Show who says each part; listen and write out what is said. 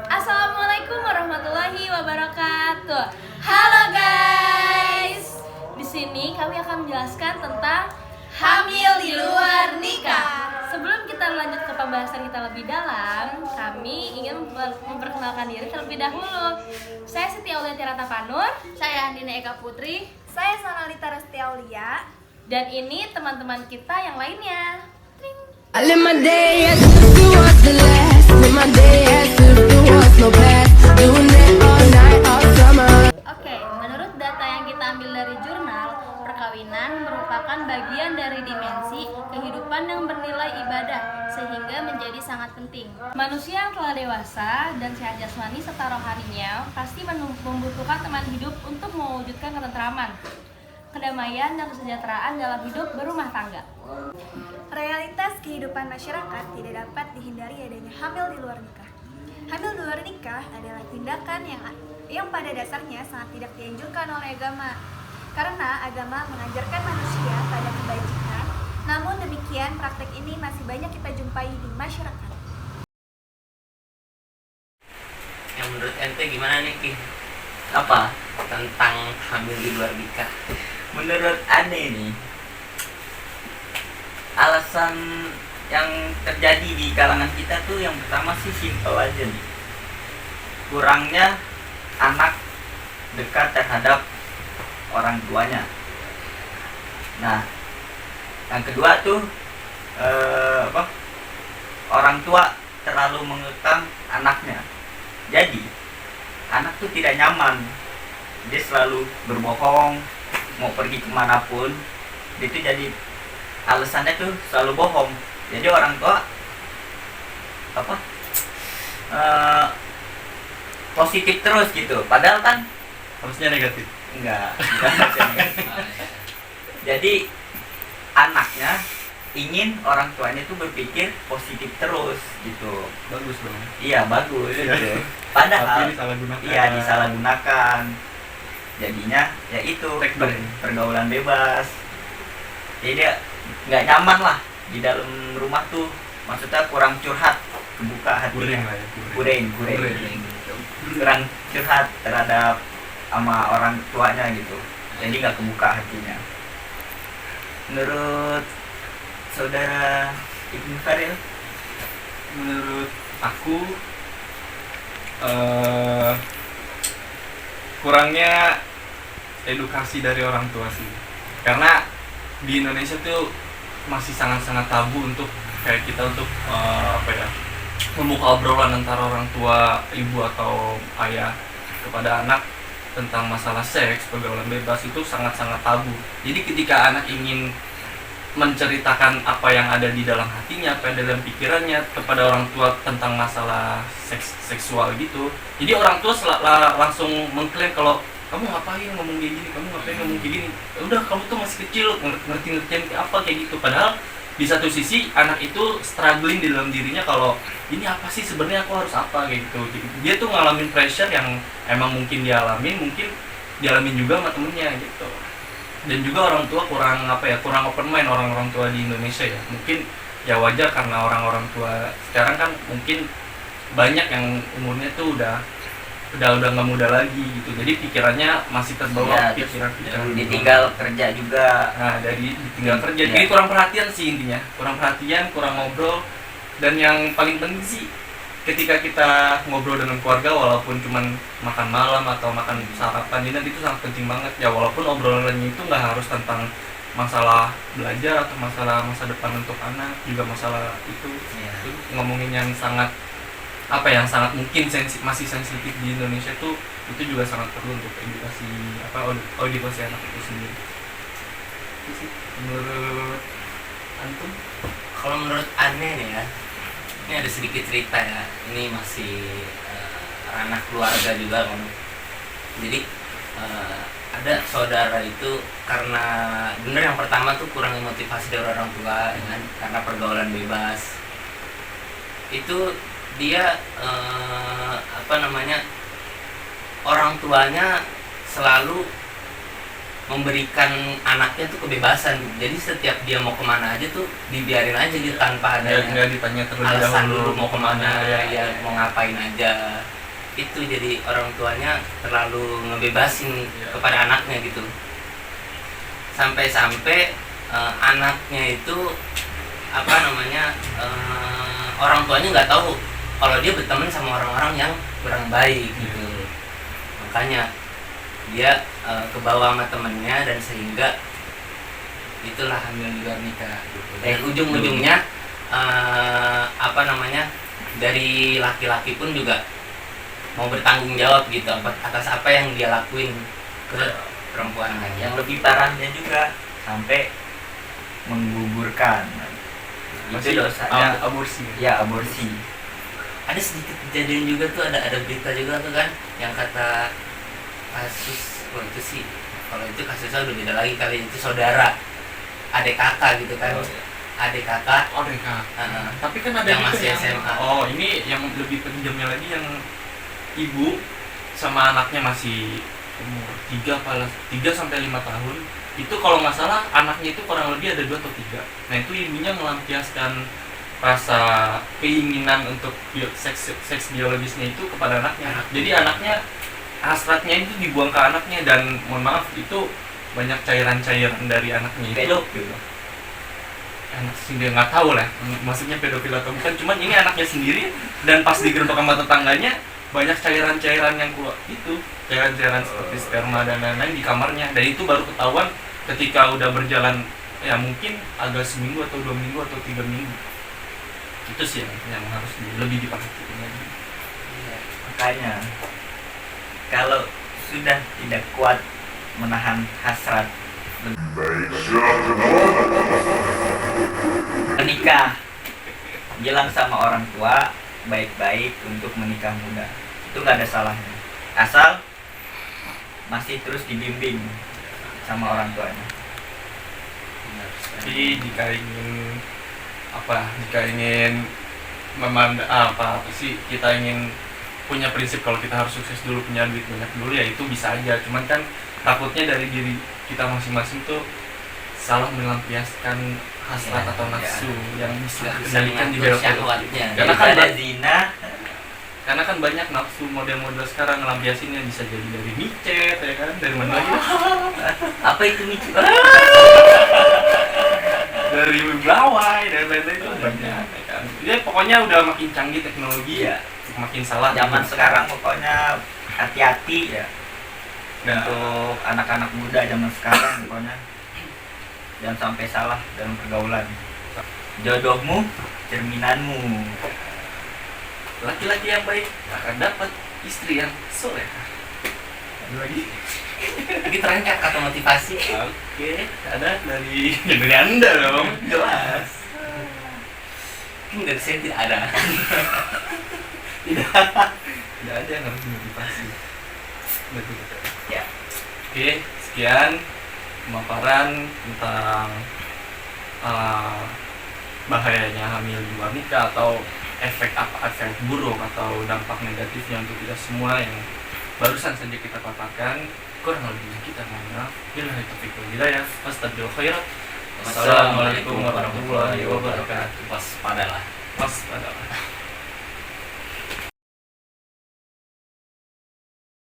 Speaker 1: Assalamualaikum warahmatullahi wabarakatuh. Halo guys. Di sini kami akan menjelaskan tentang hamil di luar nikah. Sebelum kita lanjut ke pembahasan kita lebih dalam, kami ingin memperkenalkan diri terlebih dahulu. Saya Siti Aulia Tirata Panur,
Speaker 2: Saya Andina Eka Putri.
Speaker 3: Saya Sonalita Resti Aulia.
Speaker 1: dan ini teman-teman kita yang lainnya.
Speaker 4: I live my day as if it was the last. Live my day as if there was no past. Doing it all night, all summer.
Speaker 1: Oke, menurut data yang kita ambil dari jurnal, perkawinan merupakan bagian dari dimensi kehidupan yang bernilai ibadah, sehingga menjadi sangat penting. Manusia yang telah dewasa dan sehat jasmani serta rohaninya pasti membutuhkan teman hidup untuk mewujudkan ketentraman, kedamaian dan kesejahteraan dalam hidup berumah tangga.
Speaker 3: Realitas kehidupan masyarakat tidak dapat dihindari adanya hamil di luar nikah. Hamil di luar nikah adalah tindakan yang pada dasarnya sangat tidak dianjurkan oleh agama. Karena agama mengajarkan manusia pada kebajikan, namun demikian praktek ini masih banyak kita jumpai di masyarakat.
Speaker 5: Yang menurut ente gimana nih, Ki? Apa tentang hamil di luar nikah? Menurut Ane nih, alasan yang terjadi di kalangan kita tuh yang pertama sih simpel aja nih. Kurangnya anak dekat terhadap orang tuanya. Nah, yang kedua tuh orang tua terlalu mengekang anaknya. Jadi anak tuh tidak nyaman. Dia selalu berbohong, mau pergi kemanapun, dia tuh jadi alasannya tuh selalu bohong. Jadi orang tua positif terus gitu, padahal kan
Speaker 6: harusnya negatif.
Speaker 5: enggak harusnya negatif. Jadi anaknya ingin orang tuanya tuh berpikir positif terus gitu.
Speaker 6: Bagus dong.
Speaker 5: Iya bagus
Speaker 6: Iya.
Speaker 5: gitu. Padahal
Speaker 6: Tapi disalahgunakan.
Speaker 5: iya disalahgunakan. Jadinya ya itu pergaulan bebas. Jadi dia nggak nyaman lah di dalam rumah tuh, maksudnya kurang curhat, kebuka hatinya.
Speaker 6: Kurang lah ya.
Speaker 5: Kurang kurang curhat terhadap sama orang tuanya gitu, jadi nggak kebuka hatinya. Menurut saudara Ibnu Faril?
Speaker 6: Menurut aku kurangnya edukasi dari orang tua sih. Karena di Indonesia tuh masih sangat-sangat tabu untuk kayak kita untuk membuka obrolan antara orang tua, ibu atau ayah kepada anak tentang masalah seks, pergaulan bebas itu sangat-sangat tabu. Jadi ketika anak ingin menceritakan apa yang ada di dalam hatinya, apa yang ada dalam pikirannya kepada orang tua tentang masalah seksual gitu, jadi orang tua langsung mengklaim kalau kamu ngapain ngomong kayak gini, kamu ngapain ngomong kayak gini, udah kamu tuh masih kecil, ngerti-ngertiin apa kayak gitu. Padahal di satu sisi anak itu struggling di dalam dirinya kalau ini apa sih sebenarnya, aku harus apa kayak gitu. Dia tuh ngalamin pressure yang emang mungkin dialamin juga sama temennya gitu. Dan juga orang tua kurang open mind, orang-orang tua di Indonesia ya. Mungkin ya wajar karena orang-orang tua sekarang kan mungkin banyak yang umurnya tuh udah nggak muda lagi gitu. Jadi pikirannya masih terbawa pikiran
Speaker 5: ditinggal kerja juga.
Speaker 6: Nah, dari ditinggal kerja. Jadi kurang perhatian sih intinya. Kurang perhatian, kurang ngobrol. Dan yang paling penting sih ketika kita ngobrol dengan keluarga, walaupun cuman makan malam atau makan sarapan, dinner, itu sangat penting banget ya. Walaupun obrolannya itu nggak harus tentang masalah belajar atau masalah masa depan untuk anak, juga masalah itu ngomongin yang sangat mungkin masih sensitif di Indonesia tuh, itu juga sangat perlu untuk edukasi edukasi anak itu sendiri. Itu sih menurut antum.
Speaker 5: Kalau menurut Ane nih ya, ini ada sedikit cerita ya. Ini masih ranah keluarga juga kan. Jadi ada saudara itu karena bener yang pertama tuh kurang motivasi dari orang tua ya kan? Karena pergaulan bebas. Itu dia orang tuanya selalu memberikan anaknya tuh kebebasan. Jadi setiap dia mau kemana aja tuh dibiarin aja gitu tanpa ada
Speaker 6: nggak ditanya terlebih
Speaker 5: alasan
Speaker 6: dahulu
Speaker 5: dulu mau kemana, ya mau ngapain aja. Itu jadi orang tuanya terlalu ngebebasin kepada anaknya gitu. Sampai-sampai anaknya itu orang tuanya nggak tahu kalau dia berteman sama orang-orang yang kurang baik gitu. Makanya dia kebawa sama temennya dan sehingga itulah hamil di luar nikah. Ujung-ujungnya dari laki-laki pun juga mau bertanggung jawab gitu atas apa yang dia lakuin ke perempuan lain.
Speaker 7: Yang lebih parahnya juga sampai menggugurkan. Itu dosanya
Speaker 6: aborsi.
Speaker 7: ya, aborsi.
Speaker 5: Ada sedikit kejadian juga tuh, ada berita juga tuh kan yang kata kasus itu sih, kalau itu kasusnya udah beda lagi kali, itu saudara adik kakak gitu kan. Adik kakak
Speaker 6: Tapi kan ada
Speaker 5: yang
Speaker 6: juga
Speaker 5: masih SMA.
Speaker 6: Oh, ini yang lebih kejamnya lagi yang ibu sama anaknya masih umur 3 sampai 5 tahun. Itu kalau nggak salah anaknya itu kurang lebih ada 2 atau 3. Nah, itu ibunya melampiaskan rasa keinginan untuk seks biologisnya itu kepada anaknya. Jadi anaknya, hasratnya itu dibuang ke anaknya, dan mohon maaf itu banyak cairan-cairan dari anaknya itu.
Speaker 7: Pedofil.
Speaker 6: Anak sendiri nggak tahu lah, maksudnya pedofil atau bukan. Cuman ini anaknya sendiri, dan pas digerebek sama tetangganya banyak cairan-cairan yang keluar itu, cairan-cairan seperti sperma dan lain-lain di kamarnya. Dan itu baru ketahuan ketika udah berjalan ya mungkin agak seminggu atau 2 minggu atau 3 minggu. Itu sih yang harus lebih diperhatikan lagi.
Speaker 7: Makanya kalau sudah tidak kuat menahan hasrat menikah, bilang sama orang tua baik-baik untuk menikah muda. Itu nggak ada salahnya, asal masih terus dibimbing sama orang tuanya.
Speaker 6: Tapi jika ingin kita ingin punya prinsip kalau kita harus sukses dulu, punya duit banyak dulu, ya itu bisa aja. Cuman kan takutnya dari diri kita masing-masing tuh salah melampiaskan hasrat atau nafsu yang bisa dikendalikan di
Speaker 5: syahwatnya.
Speaker 6: karena kan banyak nafsu model-model sekarang ngelampiasinnya, bisa jadi dari micet ya kan, dari mana lagi
Speaker 7: Apa itu micet?
Speaker 6: dari gawai dan lain-lain itu banyak ya kan. Jadi pokoknya udah makin canggih teknologi ya, makin salah
Speaker 7: Zaman
Speaker 6: gitu.
Speaker 7: sekarang pokoknya hati-hati ya.
Speaker 6: Nah,
Speaker 7: Untuk anak-anak muda zaman sekarang pokoknya jangan sampai salah dalam pergaulan. Jodohmu cerminanmu.
Speaker 6: laki-laki yang baik akan dapat istri yang soleh. Lagi
Speaker 5: Ini terakhir kata motivasi.
Speaker 6: oke, ada dari Anda dong.
Speaker 5: Jelas. Dari saya tidak ada.
Speaker 6: Tidak ada yang harus dimotivasi. Betul.
Speaker 7: Ya.
Speaker 6: Oke, sekian pemaparan tentang bahayanya hamil di luar nikah, atau efek buruk atau dampak negatifnya untuk kita semua yang barusan saja kita paparkan. Kurang lebihnya kita mohon maaf. Billahi taufiq wal hidayah. Astagfirullah khairat. Wassalamualaikum warahmatullahi wabarakatuh.
Speaker 5: Waspadalah.
Speaker 6: Waspadalah.